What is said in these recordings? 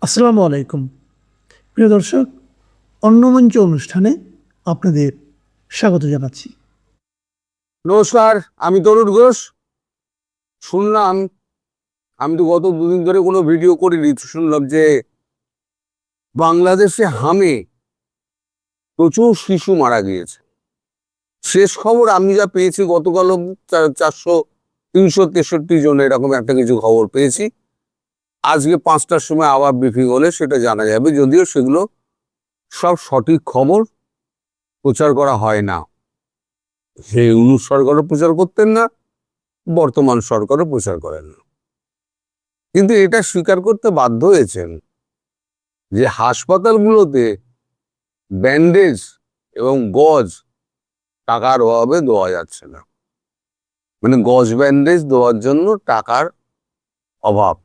আসসালামু আলাইকুম। প্রিয় দর্শক, অন্নমঞ্চ অনুষ্ঠানে আপনাদের স্বাগত জানাচ্ছি। নমস্কার, আমি তরুণ ঘোষ। শুনলাম, আমি তো গত দুদিন ধরে কোনো ভিডিও করিনি, শুনলাম যে বাংলাদেশে হামে প্রচুর শিশু মারা গিয়েছে। শেষ খবর আমি যা পেয়েছি গতকাল 363 জন এরকম একটা কিছু খবর পেয়েছি। আজকে 5টার সময় আবার ব্রিফিং হলে সেটা জানা যাবে, যদিও সেগুলো সব সঠিক খবর প্রচার করা হয় না। সেই ইউনূস সরকারও প্রচার করতেন না, বর্তমান সরকারও প্রচার করেন না, কিন্তু এটা স্বীকার করতে বাধ্য হয়েছেন যে হাসপাতালগুলোতে ব্যান্ডেজ এবং গজ টাকার অভাবে দেওয়া যাচ্ছে না। মানে গজ ব্যান্ডেজ দেওয়ার জন্য টাকার অভাব।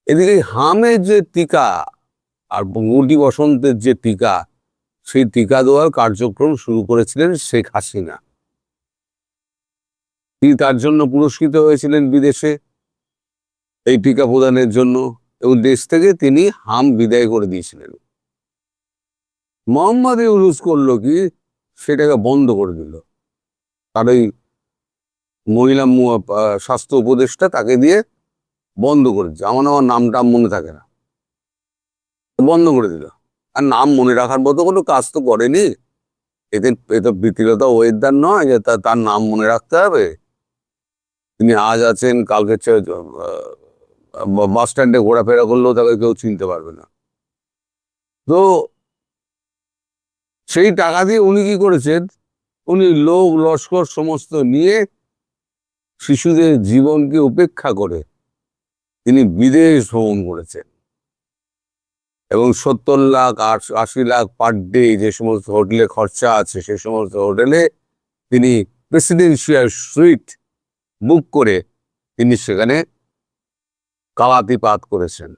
এদিকে হামের যে টিকা আর গুটি বসন্তের যে টিকা, সেই টিকা দেওয়ার কার্যক্রম শুরু করেছিলেন শেখ হাসিনা। তিনি তার জন্য পুরস্কৃত হয়েছিলেন বিদেশে এই টিকা প্রদানের জন্য, এবং দেশ থেকে তিনি হাম বিদায় করে দিয়েছিলেন। মোহাম্মদ ইউনূস করলো কি, সেটাকে বন্ধ করে দিল। তার ওই মহিলা স্বাস্থ্য উপদেষ্টা, তাকে দিয়ে বন্ধ করে দিচ্ছে। আমার নামটা মনে থাকে না, বন্ধ করে দিল। আর নাম মনে রাখার মতো কোনো কাজ তো করেনি। এতে বৃতিলতা ওয়েদার নয় যে তার নাম মনে রাখতে হবে। তিনি আজ আছেন, কালকে বাস স্ট্যান্ডে ঘোরাফেরা করলেও তাকে কেউ চিনতে পারবে না। তো সেই টাকা দিয়ে উনি কি করেছেন, উনি লোক লস্কর সমস্ত নিয়ে শিশুদের জীবনকে উপেক্ষা করে তিনি বিদেশ ভ্রমণ করেছেন, এবং 70 লাখ 80 লাখ পার ডে যে সমস্ত হোটেলে খরচা আছে, সে সমস্ত হোটেলে তিনি প্রেসিডেন্সিয়াল সুইট বুক করে তিনি সেখানে কালাতিপাত করেছেন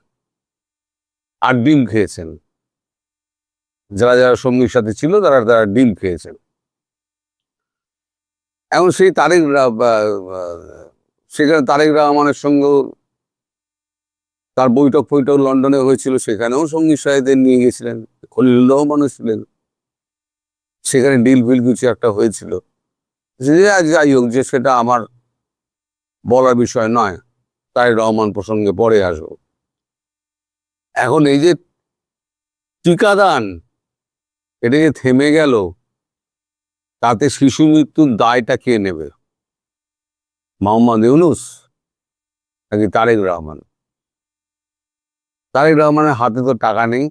আর ডিম খেয়েছেন। যারা যারা সঙ্গীর সাথে ছিল তারা তারা ডিম খেয়েছেন। এখন সেই সেখানে তারেক রহমানের সঙ্গেও তার বৈঠক লন্ডনে হয়েছিল, সেখানেও সঙ্গী সাহেবদের নিয়ে গেছিলেন, খলিলুর রহমানও ছিলেন। সেখানে ডিল ফিল কিছু একটা হয়েছিল, যাই হোক, যে সেটা আমার বলার বিষয় নয়। তারেক রহমান প্রসঙ্গে পরে আসবো। এখন এই যে টিকাদান, এটা যে থেমে গেল, তাতে শিশু মৃত্যুর দায়টা কে নেবে? মোহাম্মদ ইউনূস নাকি তারেক রহমান? তারেক রহমানের হাতে তো টাকা নেই,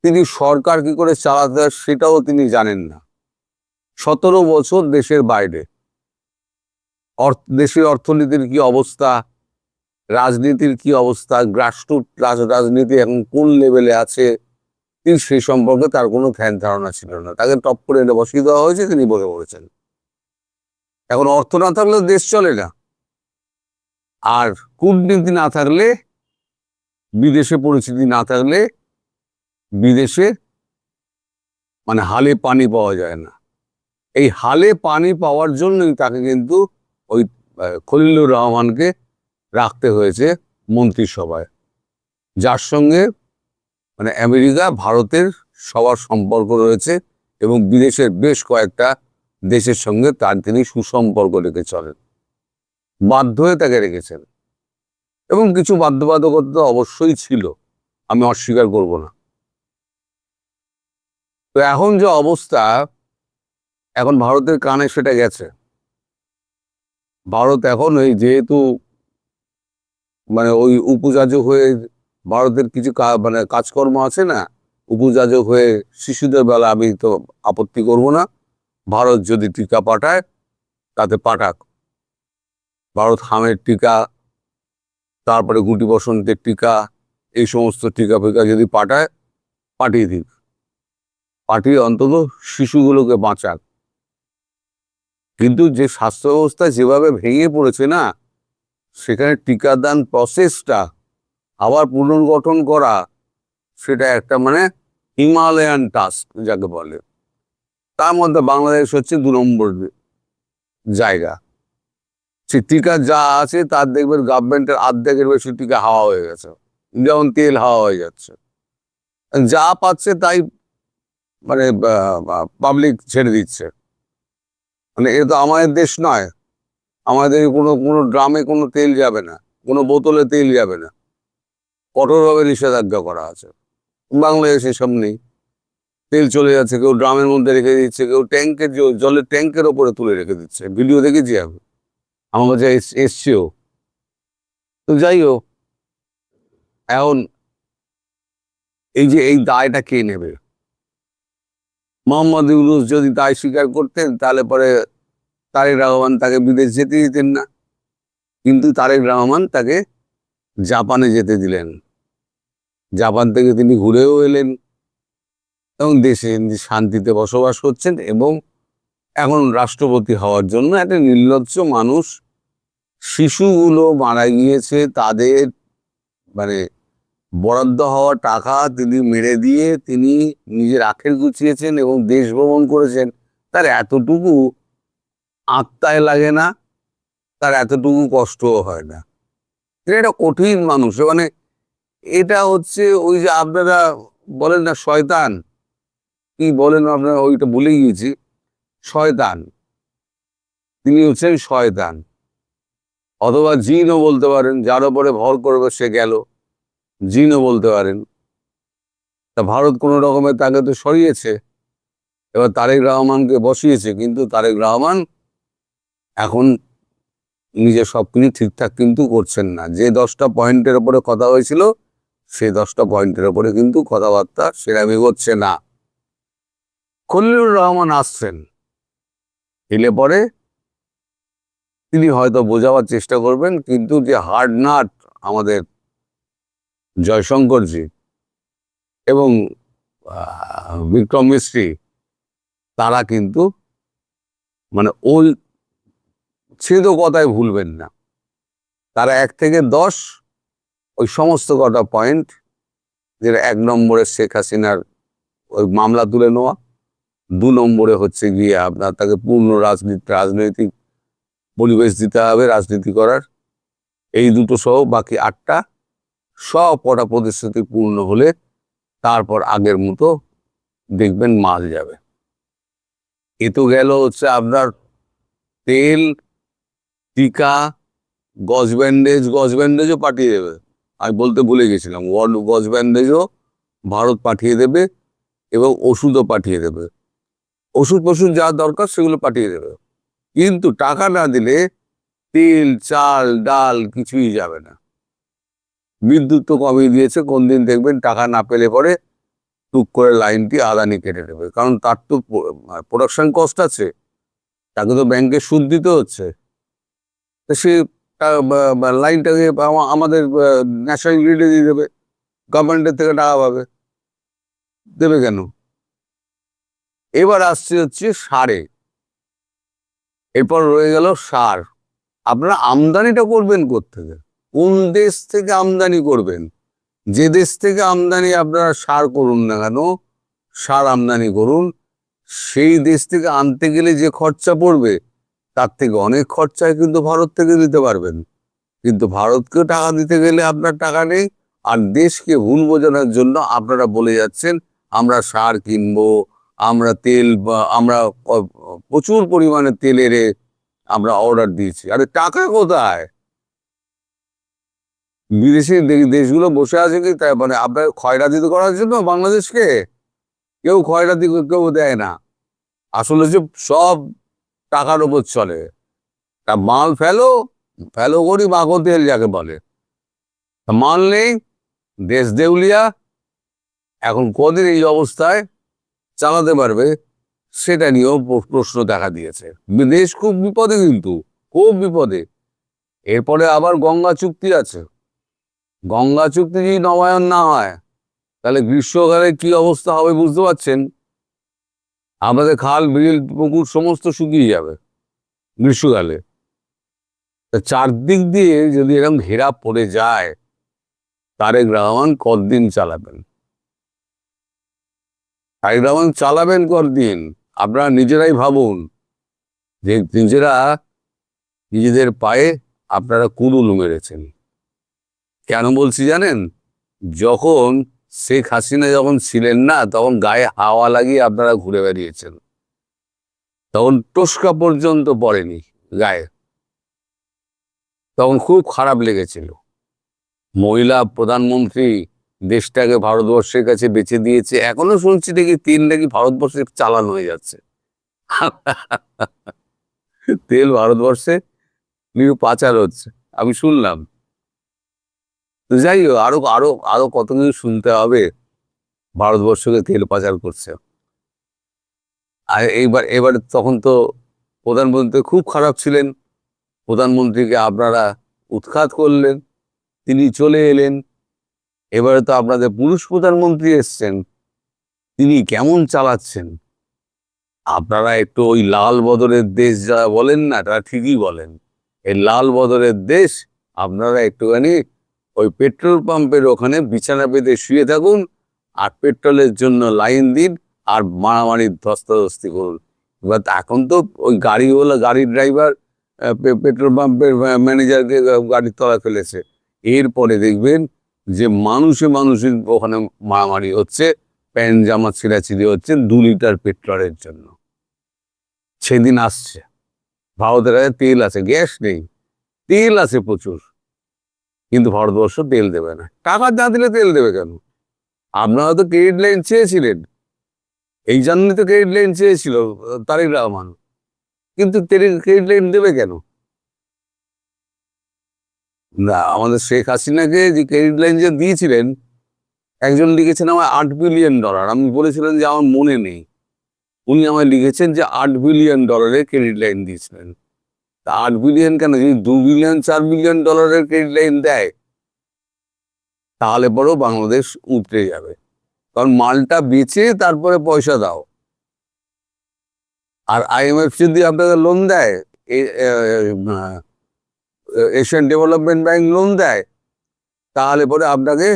তিনি সরকার কি করে চালাতে হয় সেটাও তিনি জানেন না। 17 বছর দেশের বাইরে, দেশের অর্থনীতির কি অবস্থা, রাজনীতির কি অবস্থা, গ্রাসরুট রাজনীতি এখন কোন লেভেলে আছে, তিনি সেই সম্পর্কে তার কোনো ধ্যান ধারণা ছিল না। তাকে টপ করে এনে বসিয়ে দেওয়া হয়েছে, তিনি বলে পড়েছেন। এখন অর্থ না থাকলে দেশ চলে না, আর কূটনীতি না থাকলে, বিদেশে পরিস্থিতি না থাকলে বিদেশে মানে হালে পানি পাওয়া যায় না। এই হালে পানি পাওয়ার জন্যই তাকে কিন্তু ওই খলিলুর রহমানকে রাখতে হয়েছে মন্ত্রিসভায়, যার সঙ্গে মানে আমেরিকা ভারতের সবার সম্পর্ক রয়েছে, এবং বিদেশের বেশ কয়েকটা দেশের সঙ্গে তিনি সুসম্পর্ক রেখে চলেন। বাধ্য হয়ে তাকে রেখেছেন, এবং কিছু বাধ্যবাধকতা অবশ্যই ছিল, আমি অস্বীকার করব না। তো এখন যে অবস্থা, এখন ভারতের কানে সেটা গেছে। ভারত এখন ওই যেহেতু মানে ওই উপযাজক হয়ে ভারতের কিছু মানে কাজকর্ম আছে না, উপযাজক হয়ে শিশুদের বেলা আমি তো আপত্তি করব না। ভারত যদি টিকা পাঠায় তাতে পাঠাক। ভারত হামের টিকা, তারপরে গুটি বসন্তের টিকা, এই সমস্ত টিকা ফিকা যদি পাঠায়, পাঠিয়ে দিক, পাঠিয়ে অন্তত শিশুগুলোকে বাঁচাক। কিন্তু যে স্বাস্থ্য ব্যবস্থা যেভাবে ভেঙে পড়েছে না, সেখানে টিকাদান প্রসেসটা আবার পুনর্গঠন করা, সেটা একটা মানে হিমালয়ান টাস্ক যাকে বলে। তার মধ্যে বাংলাদেশ হচ্ছে 2 নম্বর জায়গা। সে টিকা যা আছে তার দেখবেন গভর্নমেন্টের অর্ধেকের বেশি টিকা হাওয়া হয়ে গেছে, যেমন তেল হাওয়া হয়ে যাচ্ছে। যা পাচ্ছে তাই মানে পাবলিক ছেড়ে দিচ্ছে। মানে এটা তো আমাদের দেশ নয়, আমাদের কোনো কোনো ড্রামে কোনো তেল যাবে না, কোনো বোতলে তেল যাবে না, কঠোরভাবে নিষেধাজ্ঞা করা আছে। বাংলাদেশে সব নেই, তেল চলে যাচ্ছে, কেউ ড্রামের মধ্যে রেখে দিচ্ছে, কেউ ট্যাঙ্কের জলের ট্যাঙ্কের ওপরে তুলে রেখে দিচ্ছে, ভিডিও দেখেছি আমি, আমার কাছে এসছেও। তো যাই হোক, এখন এই যে এই দায়টা কে নেবে? মোহাম্মদ ইউনূস যদি দায় স্বীকার করতেন তাহলে পরে তারেক রহমান তাকে বিদেশ যেতে দিতেন না, কিন্তু তারেক রহমান তাকে জাপানে যেতে দিলেন। জাপান থেকে তিনি ঘুরেও এলেন এবং দেশে শান্তিতে বসবাস করছেন, এবং এখন রাষ্ট্রপতি হওয়ার জন্য একটা নির্লজ্জ মানুষ, শিশুগুলো মারা গিয়েছে, তাদের মানে বরাদ্দ হওয়া টাকা তিনি মেরে দিয়ে তিনি নিজের আখের গুছিয়েছেন এবং দেশ ভ্রমণ করেছেন। তার এতটুকু আত্মায় লাগে না, তার এতটুকু কষ্টও হয় না। এটা কঠিন মানুষ, মানে এটা হচ্ছে ওই যে আপনারা বলেন না শয়তান, কি বলেন আপনারা, ওইটা ভুলে গিয়েছি, শয়তান, তিনি হচ্ছেন শয়তান, অথবা জিনও বলতে পারেন, যার উপরে ভর করবে সে গেল, জিনও বলতে পারেন। তা ভারত কোনো রকমে তাকে তো সরিয়েছে, এবার তারেক রহমানকে বসিয়েছে, কিন্তু তারেক রহমান এখন নিজে সবকিছু ঠিকঠাক কিন্তু করছেন না। যে 10টা পয়েন্টের ওপরে কথা হয়েছিল সেই 10টা পয়েন্টের ওপরে কিন্তু কথাবার্তা সেরকম এগোচ্ছে না। খলিলুর রহমান আসছেন, এলে পরে তিনি হয়তো বোঝাবার চেষ্টা করবেন, কিন্তু যে হার্ড নাট আমাদের জয়শঙ্করজি এবং বিক্রম মিস্ত্রি, তারা কিন্তু মানে ওই ছেদ কথায় ভুলবেন না। তারা 1 থেকে 10 ওই সমস্ত কটা পয়েন্ট, যেটা 1 নম্বরে শেখ হাসিনার ওই মামলা তুলে নেওয়া, 2 নম্বরে হচ্ছে গিয়ে আপনার তাকে পূর্ণ রাজনৈতিক পরিবেশ দিতে হবে রাজনীতি করার, এই দুটো সহ বাকি 8টা সব কটা প্রতিশ্রুতি পূর্ণ হলে তারপর আগের মতো দেখবেন মাল যাবে। এ তো গেল হচ্ছে আপনার তেল, টিকা, গজ ব্যান্ডেজও পাঠিয়ে দেবে। আমি বলতে ভুলে গেছিলাম, গজ ব্যান্ডেজও ভারত পাঠিয়ে দেবে এবং ওষুধও পাঠিয়ে দেবে, ওষুধ যা দরকার সেগুলো পাঠিয়ে দেবে। কিন্তু টাকা না দিলে তেল, চাল, ডাল কিছুই যাবে না। বিদ্যুৎ তো কমিয়ে দিয়েছে, কোন দিন দেখবেন টাকা না পেলে পরে টুক করে লাইনটি আদানি কেটে দেবে, কারণ তার তো প্রোডাকশন কস্ট আছে, তাকে তো ব্যাংকে সুদ দিতে হচ্ছে। তো সে লাইনটাকে আমাদের ন্যাশনাল গ্রিডে দিয়ে দেবে, গভর্নমেন্টের থেকে টাকা পাবে, দেবে কেন? এবার আসছে হচ্ছে সারে, এরপর রয়ে গেল সার। আপনারা আমদানিটা করবেন কোত্থেকে? কোন দেশ থেকে আমদানি করবেন? যে দেশ থেকে আমদানি আপনারা সার করুন না কেন, সার আমদানি করুন, সেই দেশ থেকে আনতে গেলে যে খরচা পড়বে তার থেকে অনেক খরচায় কিন্তু ভারত থেকে দিতে পারবেন। কিন্তু ভারতকে টাকা দিতে গেলে আপনার টাকা নেই, আর দেশকে ভুল বোঝানোর জন্য আপনারা বলে যাচ্ছেন আমরা সার কিনবো, আমরা তেল, আমরা প্রচুর পরিমাণে তেলের আমরা অর্ডার দিয়েছি। আরে টাকা কোথায়? বিদেশি দেশগুলো বসে আছে কি তাই মানে আপনার ক্ষয়রাতি করার জন্য বাংলাদেশকে? কেউ ক্ষয়রাতি কেউ দেয় না, আসলে যে সব টাকার উপর চলে। তা মাল ফেলো করি মাখো তেল যাকে বলে, মাল নেই, দেশ দেউলিয়া। এখন কদিন এই অবস্থায় চালাতে পারবে সেটা নিয়েও প্রশ্ন দেখা দিয়েছে। দেশ খুব বিপদে, কিন্তু খুব বিপদে। এরপরে আবার গঙ্গা চুক্তি আছে, গঙ্গা চুক্তি যদি নবায়ন না হয় তাহলে গ্রীষ্মকালে কি অবস্থা হবে বুঝতে পারছেন? আমাদের খাল, বিল, পুকুর সমস্ত শুকিয়ে যাবে গ্রীষ্মকালে। চারদিক দিয়ে যদি এরকম ঘেরা পড়ে যায়, তারেক রহমান কতদিন চালাবেন? তারেক রহমান চালাবেন কতদিন? আপনারা নিজেরাই ভাবুন, যে নিজেরা নিজেদের পায়ে আপনারা কুড়ুল মেরেছেন। কেন বলছি জানেন? যখন শেখ হাসিনা যখন ছিলেন না, তখন গায়ে হাওয়া লাগিয়ে আপনারা ঘুরে বেরিয়েছেন, তখন টোস্কা পর্যন্ত পড়েনি গায়ে, তখন খুব খারাপ লেগেছিল। মহিলা প্রধানমন্ত্রী দেশটাকে ভারতবর্ষের কাছে বেঁচে দিয়েছে, এখনো শুনছি দেখি তেল নাকি ভারতবর্ষের চালান হয়ে যাচ্ছে। তেল ভারতবর্ষে পাচার হচ্ছে, আমি শুনলাম। তো যাই হোক, আরো আরো আরো কত কিছু শুনতে হবে। ভারতবর্ষকে তেল পাচার করছে। আর এবার তখন তো প্রধানমন্ত্রী খুব খারাপ ছিলেন, প্রধানমন্ত্রীকে আপনারা উৎখাত করলেন, তিনি চলে এলেন। এবারে তো আপনাদের পুরুষ প্রধানমন্ত্রী এসছেন, তিনি কেমন চালাচ্ছেন। আপনারা একটু ওই লাল বদরের দেশ যারা বলেন না, তারা ঠিকই বলেন। এই লাল বদরের দেশ, আপনারা একটুখানি ওই পেট্রোল পাম্পের ওখানে বিছানা পেতে শুয়ে থাকুন, আর পেট্রোলের জন্য লাইন দিন, আর মারামারির ধস্তাধস্তি করুন। এবার এখন তো ওই গাড়ির ড্রাইভার পেট্রোল পাম্পের ম্যানেজারকে গাড়ির তলায় ফেলেছে। এরপরে দেখবেন যে মানুষে ওখানে মারামারি হচ্ছে, প্যান্ট জামা ছিঁড়াছিঁড়ি হচ্ছে 2 লিটার পেট্রোলের জন্য। সেদিন আসছে। ভারতের কাছে তেল আছে, গ্যাস নেই, তেল আছে প্রচুর, কিন্তু ভারতবর্ষ তেল দেবে না। টাকা না দিলে তেল দেবে কেন? আপনারা তো ক্রেডিট লাইন চেয়েছিলেন, এই জন্যই তো ক্রেডিট লাইন চেয়েছিল তারেক রহমান, কিন্তু ক্রেডিট লাইন দেবে কেন? না, আমাদের শেখ হাসিনাকে যে ক্রেডিট লাইন যে দিয়েছিলেন, একজন লিখেছেন আমার $8 বিলিয়ন। আমি বলেছিলেন যে আমার মনে নেই, উনি আমায় লিখেছেন যে $8 বিলিয়ন ক্রেডিট লাইন দিয়েছিলেন। তা 8 বিলিয়ন কেন, যদি $2 বিলিয়ন $4 বিলিয়ন ক্রেডিট লাইন দেয়, তাহলে পরেও বাংলাদেশ উতরে যাবে। কারণ মালটা বেচে তারপরে পয়সা দাও। আর IMF যদি আপনাদের লোন দেয়, এশিয়ান ডেভেলপমেন্ট ব্যাংক লোন দেয়, তাহলে পরে আপনাকে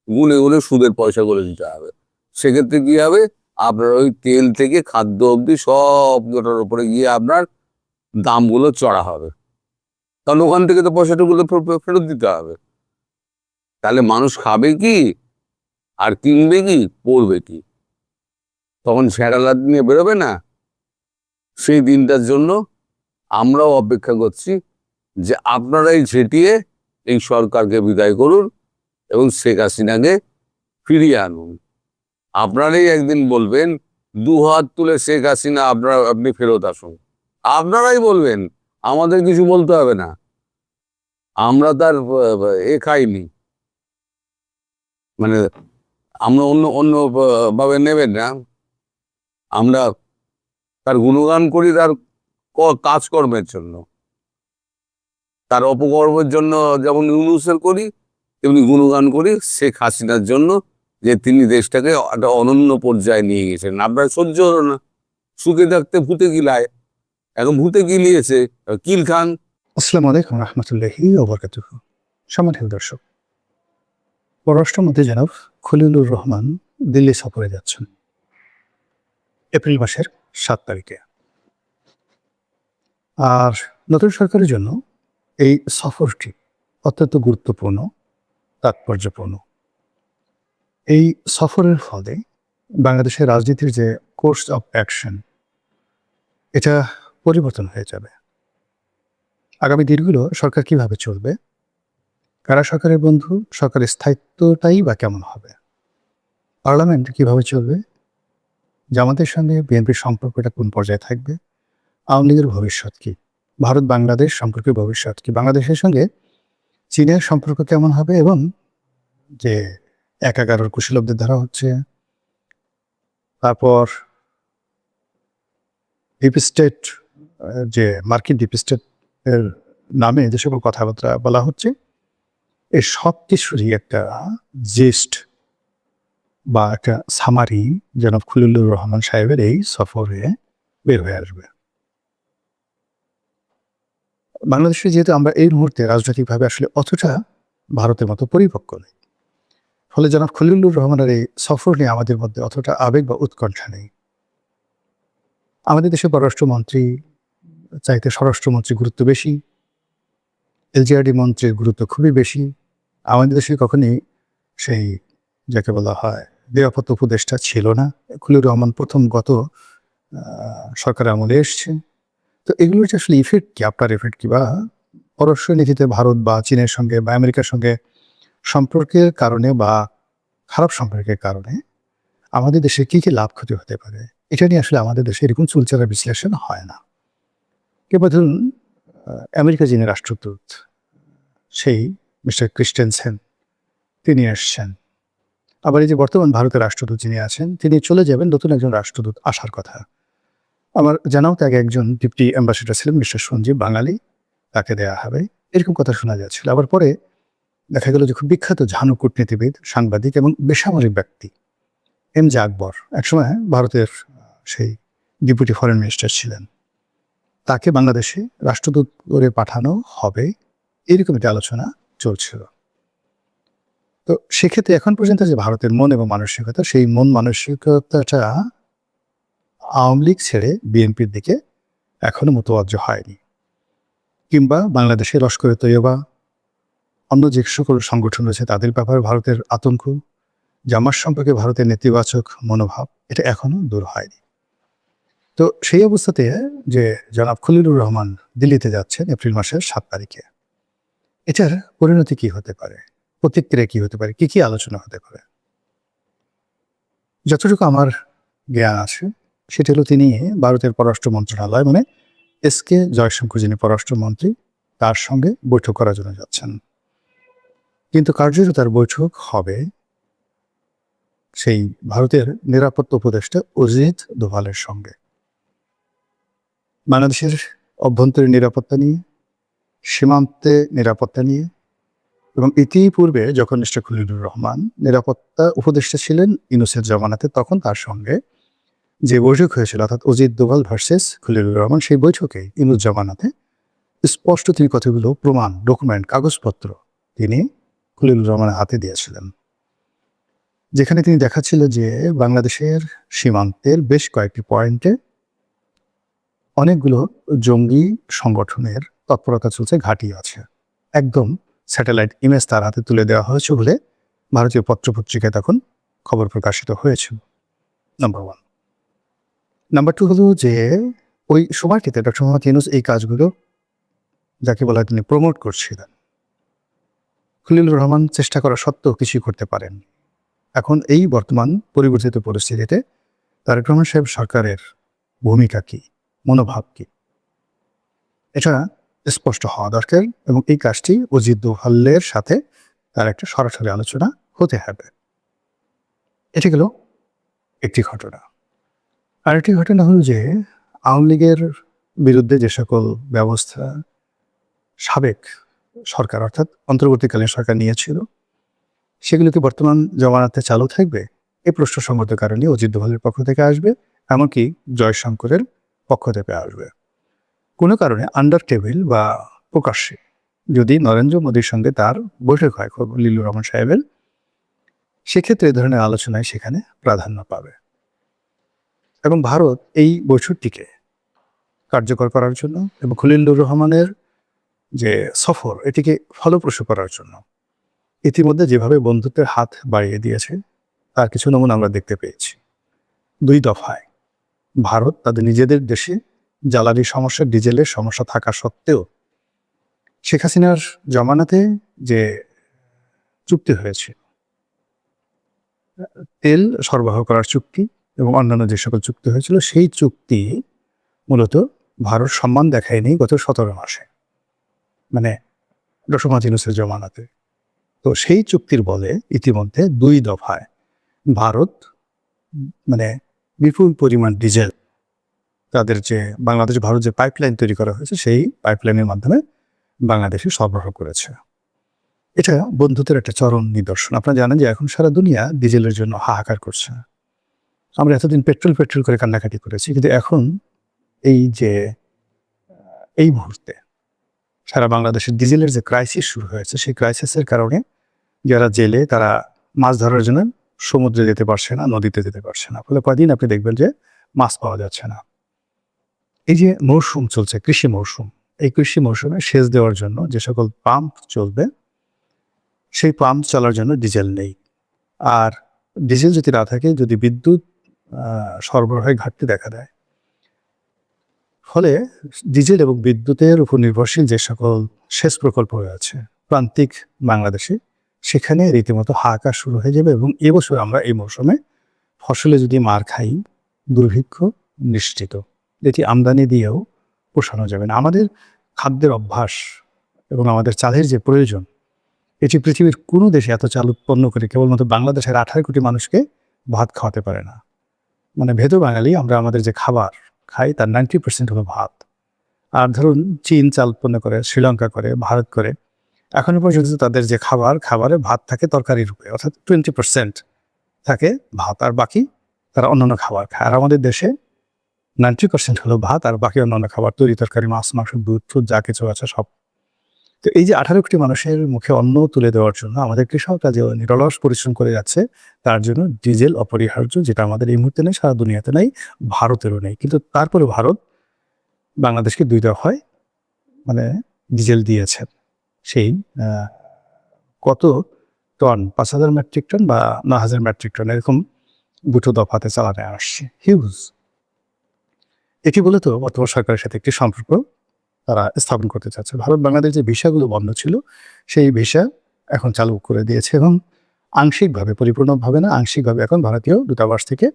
গুনে গুনে সুদের পয়সাগুলো দিতে হবে। সেক্ষেত্রে কি হবে, আপনার ওই তেল থেকে খাদ্য অবধি সবটার উপরে গিয়ে আপনার দামগুলো চড়া হবে, কারণ ওখান থেকে তো পয়সাটাগুলো ফেরত দিতে হবে। তাহলে মানুষ খাবে কি, আর কিনবে কি, পড়বে কি? তখন ফেরালাদ নিয়ে বেরোবে না। সেই দিনটার জন্য আমরাও অপেক্ষা করছি, যে আপনারাই ঝেঁটিয়ে এই সরকারকে বিদায় করুন এবং শেখ হাসিনাকে ফিরিয়ে আনুন। আপনারাই একদিন বলবেন, 2 হাত তুলে শেখ হাসিনা আপনি ফেরত আসুন। আপনারাই বলবেন, আমাদের কিছু বলতে হবে না। আমরা তার খাইনি, মানে আমরা অন্য ভাবে নেবেন না। আমরা তার গুণগান করি তার কাজকর্মের জন্য, তার অপকর্মের জন্য যেমন ইউনুসের করি, তেমনি গুণগান করি শেখ হাসিনার জন্য, যে তিনি দেশটাকে একটা অনন্য পর্যায়ে নিয়ে গেছেন। আপনার সহ্য হলো না, সুখে থাকতে ভূতে গিলায়, এখন ভূতে গিলিয়েছে, কিল খান। আসসালামু আলাইকুম রহমতুল্লাহি ওয়া বারাকাতুহু। সম্মানিত দর্শক, পররাষ্ট্রমন্ত্রী জনাব খলিলুর রহমান দিল্লি সফরে যাচ্ছেন এপ্রিল মাসের 7 তারিখে। আর নতুন সরকারের জন্য এই সফরটি অত্যন্ত গুরুত্বপূর্ণ, তাৎপর্যপূর্ণ। এই সফরের ফলে বাংলাদেশের রাজনীতির যে কোর্স অফ অ্যাকশন, এটা পরিবর্তন হয়ে যাবে। আগামী দিনগুলো সরকার কিভাবে চলবে, কারা সরকারের বন্ধু, সরকারের স্থায়িত্বটাই বা কেমন হবে, পার্লামেন্ট কিভাবে চলবে, জামাতের সঙ্গে বিএনপির সম্পর্কটা কোন পর্যায়ে থাকবে, আওয়ামী লীগের ভবিষ্যৎ কি, ভারত বাংলাদেশ সম্পর্কের ভবিষ্যৎ কি, বাংলাদেশের সঙ্গে চীনের সম্পর্ক কেমন হবে, এবং যে 11 কুশীলবদের ধরা হচ্ছে, তারপর ডিপ স্টেট, যে মার্কিন ডিপ স্টেট এর নামে যে সকল কথাবার্তা বলা হচ্ছে, এই সব কিছুরই একটা জিস্ট বা একটা সামারি জনাব খলিলুর রহমান সাহেবের এই সফরে বের হয়ে আসবে। বাংলাদেশে যেহেতু আমরা এই মুহূর্তে রাজনৈতিকভাবে আসলে অতটা ভারতের মতো পরিপক্ক নেই, ফলে জনাব খলিলুর রহমানের এই সফর নিয়ে আমাদের মধ্যে অতটা আবেগ বা উৎকণ্ঠা নেই। আমাদের দেশে পররাষ্ট্রমন্ত্রী চাইতে স্বরাষ্ট্রমন্ত্রী গুরুত্ব বেশি, এলজিআরডি মন্ত্রীর গুরুত্ব খুবই বেশি। আমাদের দেশে কখনই সেই যাকে বলা হয় নিরাপত্তা উপদেষ্টা ছিল না। খলিলুর রহমান প্রথম গত সরকারের আমলে এসছে। তো এগুলোর যে আসলে ইফেক্ট কি, আফটার ইফেক্ট কি, বা পররাষ্ট্রনীতিতে ভারত বা চীনের সঙ্গে বা আমেরিকার সঙ্গে সম্পর্কের কারণে বা খারাপ সম্পর্কের কারণে আমাদের দেশে কি কি লাভ ক্ষতি হতে পারে, এটা নিয়ে আসলে আমাদের দেশে এরকম চুলচেরা বিশ্লেষণ হয় না। কিংবা ধরুন আমেরিকা যিনি রাষ্ট্রদূত, সেই মিস্টার ক্রিস্টেনসেন, তিনি আসছেন। আবার এই যে বর্তমান ভারতের রাষ্ট্রদূত যিনি আছেন, তিনি চলে যাবেন, নতুন একজন রাষ্ট্রদূত আসার কথা। আমার জানাও তাকে একজন ডেপুটি অ্যাম্বাসেডর ছিলেন মিস্টার সঞ্জীব বাঙালি, তাকে দেয়া হবে, এরকম কথা শোনা যাচ্ছিল। আবার পরে দেখা গেল যে খুব বিখ্যাত ঝানু কূটনীতিবিদ, সাংবাদিক এবং বেসামরিক ব্যক্তি এম জে আকবর একসময় ভারতের সেই ডেপুটি ফরেন মিনিস্টার ছিলেন, তাকে বাংলাদেশে রাষ্ট্রদূত করে পাঠানো হবে, এরকম একটা আলোচনা চলছিল। তো সেক্ষেত্রে এখন পর্যন্ত যে ভারতের মন এবং মানসিকতা, সেই মন মানসিকতাটা আওয়ামী লীগ ছেড়ে বিএনপির দিকে এখনো মোতওয়াজ্জ হয়নি। কিংবা বাংলাদেশে লস্করে তৈয়বা, অন্য যে সকল সংগঠন রয়েছে তাদের ব্যাপারে ভারতের আতঙ্ক, জামাত সম্পর্কে ভারতের নেতিবাচক মনোভাব, এটা এখনো দূর হয়নি। তো সেই অবস্থাতে যে জনাব খলিলুর রহমান দিল্লিতে যাচ্ছেন এপ্রিল মাসের 7 তারিখে, এটার পরিণতি কি হতে পারে, প্রতিক্রিয়া কি হতে পারে, কি কি আলোচনা হতে পারে? যতটুকু আমার জ্ঞান আছে সেটা হলো তিনি ভারতের পররাষ্ট্র মন্ত্রণালয় মানে এসকে জয়শঙ্কর যিনি পররাষ্ট্রমন্ত্রী, তার সঙ্গে বৈঠক করার জন্য যাচ্ছেন। কিন্তু কার্যত তার বৈঠক হবে সেই ভারতের নিরাপত্তা উপদেষ্টা অজিত দোভালের সঙ্গে। বাংলাদেশের অভ্যন্তরীণ নিরাপত্তা নিয়ে, সীমান্তে নিরাপত্তা নিয়ে, এবং ইতিপূর্বে যখন মিস্টার খলিলুর রহমান নিরাপত্তা উপদেষ্টা ছিলেন ইউনূসের জমানাতে, তখন তার সঙ্গে যে বৈঠক হয়েছিল, অর্থাৎ অজিত দোভাল ভার্সেস খলিলুর রহমান, সেই বৈঠকে ইউনূস জমানাতে স্পষ্ট তিনি কতগুলো প্রমাণ, ডকুমেন্ট, কাগজপত্র তিনি খলিলুর রহমানের হাতে দিয়েছিলেন, যেখানে তিনি দেখাচ্ছিল যে বাংলাদেশের সীমান্তের বেশ কয়েকটি পয়েন্টে অনেকগুলো জঙ্গি সংগঠনের তৎপরতা চলছে, ঘাঁটি আছে। একদম স্যাটেলাইট ইমেজ তার হাতে তুলে দেওয়া হয়েছে বলে ভারতীয় পত্রপত্রিকায় তখন খবর প্রকাশিত হয়েছিল। নাম্বার 1। নাম্বার 2 হলো যে ওই সময়টিতে ডক্টর মোহাম্মদ ইউনূস এই কাজগুলো যাকে বলা হয় তিনি প্রমোট করছিলেন। খলিলুর রহমান চেষ্টা করা সত্ত্বেও কিছুই করতে পারেন। এখন এই বর্তমান পরিবর্তিত পরিস্থিতিতে তারেক রহমান সাহেব সরকারের ভূমিকা কি, মনোভাব কি, এটা স্পষ্ট হওয়া দরকার, এবং এই কাজটি অজিত দোভালের সাথে তার একটা সরাসরি আলোচনা হতে হবে। এটা গেল একটি ঘটনা। আরেকটি ঘটনা হল যে আওয়ামী লীগের বিরুদ্ধে যে সকল ব্যবস্থা সাবেক সরকার অর্থাৎ অন্তর্বর্তীকালীন সরকার নিয়েছিল, সেগুলো কি বর্তমান জমানাতে চালু থাকবে? এই প্রশ্নসঙ্গত কারণে অজিত দোভালের পক্ষ থেকে আসবে, এমনকি জয়শঙ্করের পক্ষ থেকে আসবে। কোনো কারণে আন্ডার টেবিল বা প্রকাশ্যে যদি নরেন্দ্র মোদীর সঙ্গে তার বৈঠক হয় খলিলুর রহমান সাহেবের, সেক্ষেত্রে এ ধরনের আলোচনায় সেখানে প্রাধান্য পাবে। এবং ভারত এই বৈঠকটিকে কার্যকর করার জন্য এবং খলিলুর রহমানের যে সফর, এটিকে ফলপ্রসূ করার জন্য ইতিমধ্যে যেভাবে বন্ধুত্বের হাত বাড়িয়ে দিয়েছে তার কিছু নমুনা আমরা দেখতে পেয়েছি। 2 দফায় ভারত তাদের নিজেদের দেশে জ্বালানি সমস্যা, ডিজেলের সমস্যা থাকা সত্ত্বেও শেখ হাসিনার জমানাতে যে চুক্তি হয়েছে, তেল সরবরাহ করার চুক্তি এবং অন্যান্য যে সকল চুক্তি হয়েছিল, সেই চুক্তি মূলত ভারত সম্মান দেখায়নি গত 17 মাসে, মানে ডক্টর মোহাম্মদ ইউনূসের জমানাতে। তো সেই চুক্তির বলে ইতিমধ্যে 2 দফায় ভারত মানে বিপুল পরিমাণ ডিজেল তাদের যে বাংলাদেশ ভারত যে পাইপলাইন তৈরি করা হয়েছে, সেই পাইপলাইনের মাধ্যমে বাংলাদেশে সরবরাহ করেছে। এটা বন্ধুত্বের একটা চরম নিদর্শন। আপনারা জানেন যে এখন সারা দুনিয়া ডিজেলের জন্য হাহাকার করছে। আমরা এতদিন পেট্রোল পেট্রোল করে কান্নাকাটি করেছি, কিন্তু এখন এই মুহূর্তে সারা বাংলাদেশের ডিজেলের যে ক্রাইসিস শুরু হয়েছে, সেই ক্রাইসিসের কারণে যারা জেলে তারা মাছ ধরার জন্য সমুদ্রে যেতে পারছে না, নদীতে যেতে পারছে না, ফলে কয়দিন আপনি দেখবেন যে মাছ পাওয়া যাচ্ছে না। এই যে মৌসুম চলছে, কৃষি মৌসুম, এই কৃষি মৌসুমে সেচ দেওয়ার জন্য যে সকল পাম্প চলবে সেই পাম্প চলার জন্য ডিজেল নেই। আর ডিজেল যদি না থাকে, যদি বিদ্যুৎ সরবরাহে ঘাটতি দেখা দেয়, ফলে ডিজেল এবং বিদ্যুতের উপর নির্ভরশীল যে সকল সেচ প্রকল্প রয়েছে প্রান্তিক বাংলাদেশে, সেখানে রীতিমতো হাহাকার শুরু হয়ে যাবে। এবং এবছর আমরা এই মৌসুমে ফসলে যদি মার খাই, দুর্ভিক্ষ নিশ্চিত, যেটি আমদানি দিয়েও পোষানো যাবে না। আমাদের খাদ্যের অভ্যাস এবং আমাদের চালের যে প্রয়োজন, এটি পৃথিবীর কোনো দেশে এত চাল উৎপন্ন করে কেবলমাত্র বাংলাদেশের 18 কোটি মানুষকে ভাত খাওয়াতে পারে না। মানে ভেদ বাঙালি আমরা আমাদের যে খাবার খাই তার 90% হলো ভাত। আর ধরুন চীন চাল উৎপন্ন করে, শ্রীলঙ্কা করে, ভারত করে, এখনো পর্যন্ত তাদের যে খাবারে ভাত থাকে তরকারি রূপে, অর্থাৎ 20% থাকে ভাত, আর বাকি তারা অন্যান্য খাবার খায়। আর আমাদের দেশে 90% হলো ভাত, আর বাকি অন্যান্য খাবার, তৈরি তরকারি, মাছ, মাংস, দুধ ফুদ যা কিছু আছে সব। তো এই যে 18 কোটি মানুষের মুখে অন্ন তুলে দেওয়ার জন্য আমাদের কৃষকরা যে নিরলস পরিশ্রম করে যাচ্ছে, তার জন্য ডিজেল অপরিহার্য, যেটা আমাদের এই মুহূর্তে নেই, সারা দুনিয়াতে নেই, ভারতেরও নেই। কিন্তু তারপরে ভারত বাংলাদেশকে 2 দফায় মানে ডিজেল দিয়েছেন। সেই কত টন, 5,000 মেট্রিক টন বা 9,000 মেট্রিক টন, এরকম 2 দফাতে চালানো আসছে, হিউজ। এটি বলে তো বর্তমান সরকারের সাথে একটি সম্পর্ক তারা স্থাপন করতে চাচ্ছে। ভারত বাংলাদেশ যে ভিসাগুলো বন্ধ ছিল, সেই ভিসা এখন চালু করে দিয়েছে এবং আংশিকভাবে, পরিপূর্ণভাবে না, আংশিকভাবে এখন ভারতীয় দূতাবাস থেকে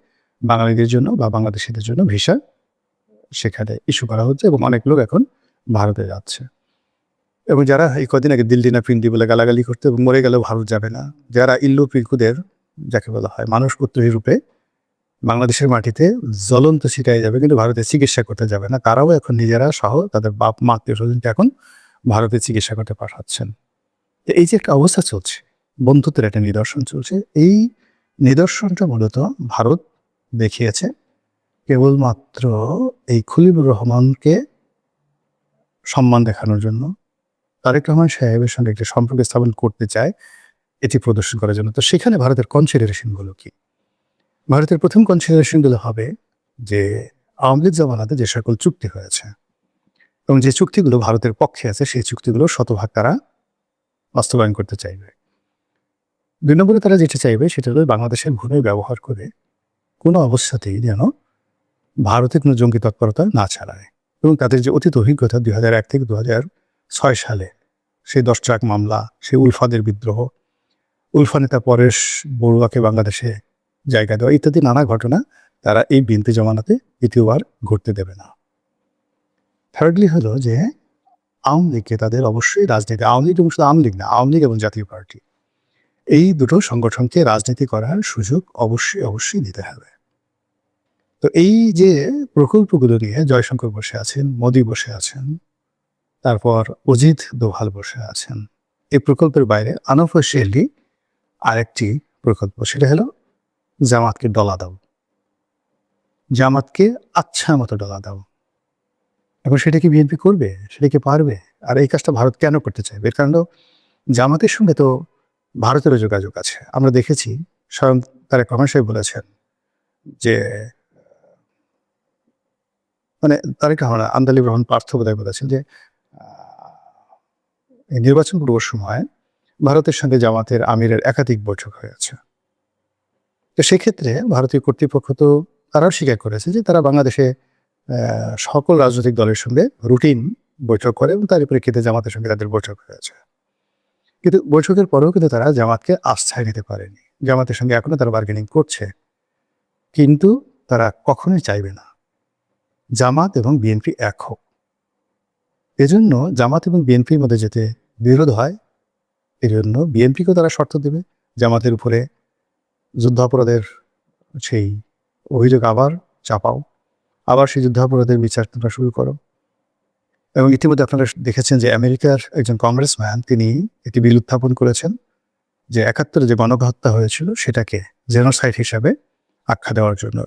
বাঙালিদের জন্য বা বাংলাদেশিদের জন্য ভিসা সেখানে ইস্যু করা হচ্ছে এবং অনেক লোক এখন ভারতে যাচ্ছে। এবং যারা এই কদিন আগে দিল্লি না পিন্ডি বলে গালাগালি করতে এবং মরে গেলেও ভারত যাবে না, যারা ইল্লু পিকুদের, যাকে বলা হয় মানুষ পুত্রী রূপে বাংলাদেশের মাটিতে জ্বলন্ত ছিটাই যাবে কিন্তু ভারতে চিকিৎসা করতে যাবে না, তারাও এখন নিজেরা সহ তাদের বাপ মা আত্মীয় স্বজনকে এখন ভারতে চিকিৎসা করতে পাঠাচ্ছেন। তো এই যে একটা অবস্থা চলছে, বন্ধুত্বের একটা নিদর্শন চলছে, এই নিদর্শনটা মূলত ভারত দেখিয়েছে কেবলমাত্র এই খলিলুর রহমানকে সম্মান দেখানোর জন্য, তারেক রহমান সাহেবের সঙ্গে একটি সম্পর্ক স্থাপন করতে চায় এটি প্রদর্শন করার জন্য। তো সেখানে ভারতের কনসিডারেশনগুলো কি? ভারতের প্রথম কনসিডারেশনগুলো হবে যে আওয়ামী লীগ জামানাতে যে সকল চুক্তি হয়েছে এবং যে চুক্তিগুলো ভারতের পক্ষে আছে, সেই চুক্তিগুলো শতভাগ তারা বাস্তবায়ন করতে চাইবে। 2 নম্বরে তারা যেটা চাইবে সেটা হলো বাংলাদেশের ভূমি ব্যবহার করে কোনো অবস্থাতেই যেন ভারতে কোনো জঙ্গি তৎপরতা না চালায়। এবং তাদের যে অতীত অভিজ্ঞতা 2001 থেকে 2006 সালে সেই 10 ট্রাক মামলা, সেই উলফাদের বিদ্রোহ, উলফা নেতা পরেশ বড়ুয়াকে বাংলাদেশে জায়গা দেওয়া ইত্যাদি নানা ঘটনা তারা এই বিএনপি জমানাতে দ্বিতীয়বার ঘটতে দেবে না। থার্ডলি হলো যে আওয়ামী লীগকে তাদের অবশ্যই রাজনীতি, আওয়ামী লীগ এবং শুধু আওয়ামী লীগ না, আওয়ামী লীগ এবং জাতীয় পার্টি, এই দুটো সংগঠনকে রাজনীতি করার সুযোগ অবশ্যই দিতে হবে। তো এই যে প্রকল্পগুলো নিয়ে জয়শঙ্কর বসে আছেন, মোদি বসে আছেন, তারপর অজিত দোভাল বসে আছেন, এই প্রকল্পের বাইরে আনঅফিশিয়ালি আরেকটি প্রকল্প, সেটা হলো জামাতকে ডলা দাও, জামাতকে আচ্ছা মতো ডলা দাও। এখন সেটা কি বিএনপি করবে? সেটা কি পারবে? আর এই কাজটা ভারত কেন করতে চাইবে? এর কারণ জামাতের সঙ্গে তো ভারতেরও যোগাযোগ আছে। আমরা দেখেছি স্বয়ং তারেক রহমান সাহেব বলেছেন যে, মানে তারেক রহমান, আন্দালিব রহমান পার্থ বোধহয় বলেছেন যে এই নির্বাচন পূর্ব সময় ভারতের সঙ্গে জামাতের আমিরের একাধিক বৈঠক হয়েছে। তো সেক্ষেত্রে ভারতীয় কর্তৃপক্ষ তো তারাও স্বীকার করেছে যে তারা বাংলাদেশে সকল রাজনৈতিক দলের সঙ্গে রুটিন বৈঠক করে এবং তার প্রেক্ষিতে জামাতের সঙ্গে তাদের বৈঠক হয়েছে। কিন্তু বৈঠকের পরেও কিন্তু তারা জামাতকে আস্থায় নিতে পারেনি। জামাতের সঙ্গে এখনো তারা বার্গেনিং করছে, কিন্তু তারা কখনোই চাইবে না জামাত এবং বিএনপি এক হোক। এজন্য জামাত এবং বিএনপির মধ্যে যেতে বিরোধ হয়, এই জন্য বিএনপিকেও তারা শর্ত দেবে, জামাতের উপরে যুদ্ধাপরাধের সেই অভিযোগ আবার চাপাও, আবার সেই যুদ্ধাপরাধের বিচার তোমরা শুরু করো। এবং ইতিমধ্যে আপনারা দেখেছেন যে আমেরিকার একজন কংগ্রেসম্যান তিনি একটি বিল উত্থাপন করেছেন যে 71-এ যে গণহত্যা হয়েছিল সেটাকে জেনোসাইড হিসাবে আখ্যা দেওয়ার জন্য।